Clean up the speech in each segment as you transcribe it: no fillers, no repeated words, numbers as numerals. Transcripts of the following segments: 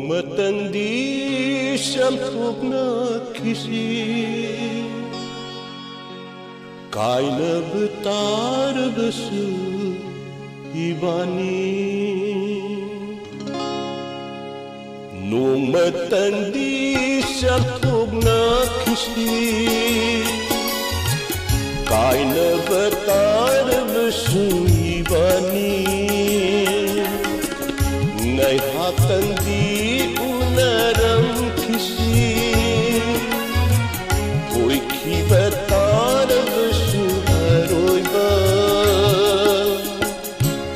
Noongmatandi sampugnakisi kainabtarbasu ibani Noongmatandi sampugnakisi kainabtarbasu ibani Ngaihakandi unaram kisi Koi kibatar besuharoi ba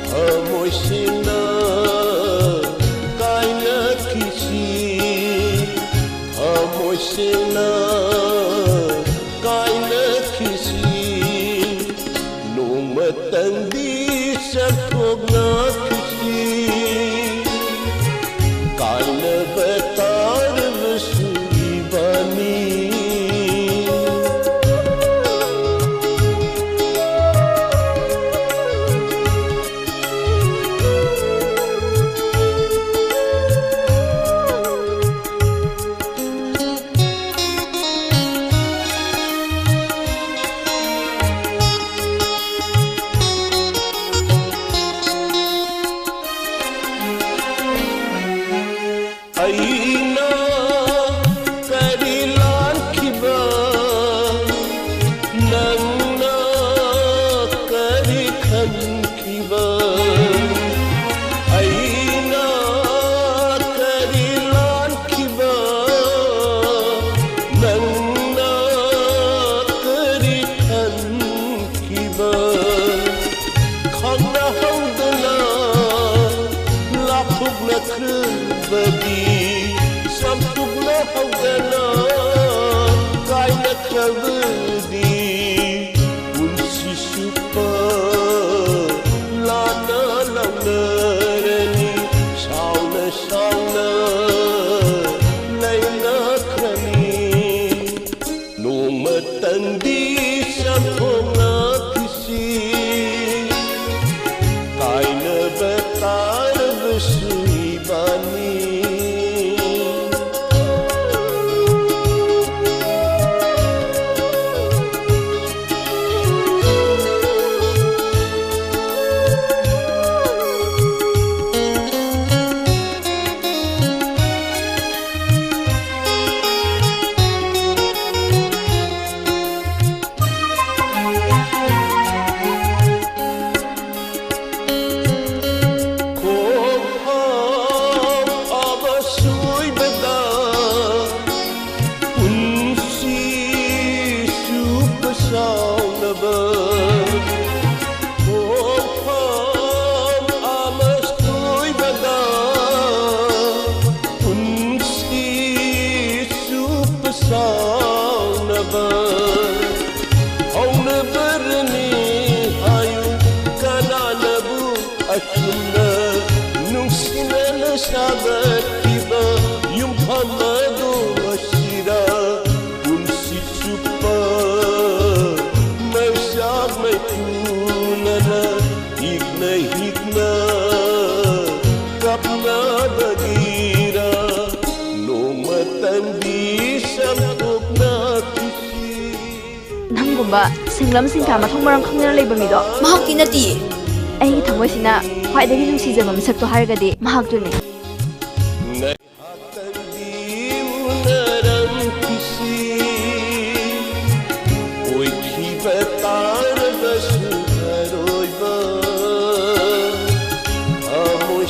Hamoy sina kaina kisi Hamoy sina kaina kisi Nung matandi sa tugna kisi Kaina batar besuibani Aina kadilan kiba Nangna kadikan kiba Aina kadilan kiba Nangna kadikan kiba Khana haudana lapuk nakrbadi Sampugna haudana kaina karbadi Unsi supa lana launarani Sauna sauna laina krani Nung matandi sampugna kisi Kaina batar besuibani Sabat tiba yung pamado asira kung si supa may siyag may punana higna kapna bagira nung matandi sampok na kisi Nangumba singlam singka mathong maram khangna leiba mido mahakti nati ai thangoi sina khwaidagi nungsijaba misakto hargadi mahaktuni Betar besuharoi ba Hamoy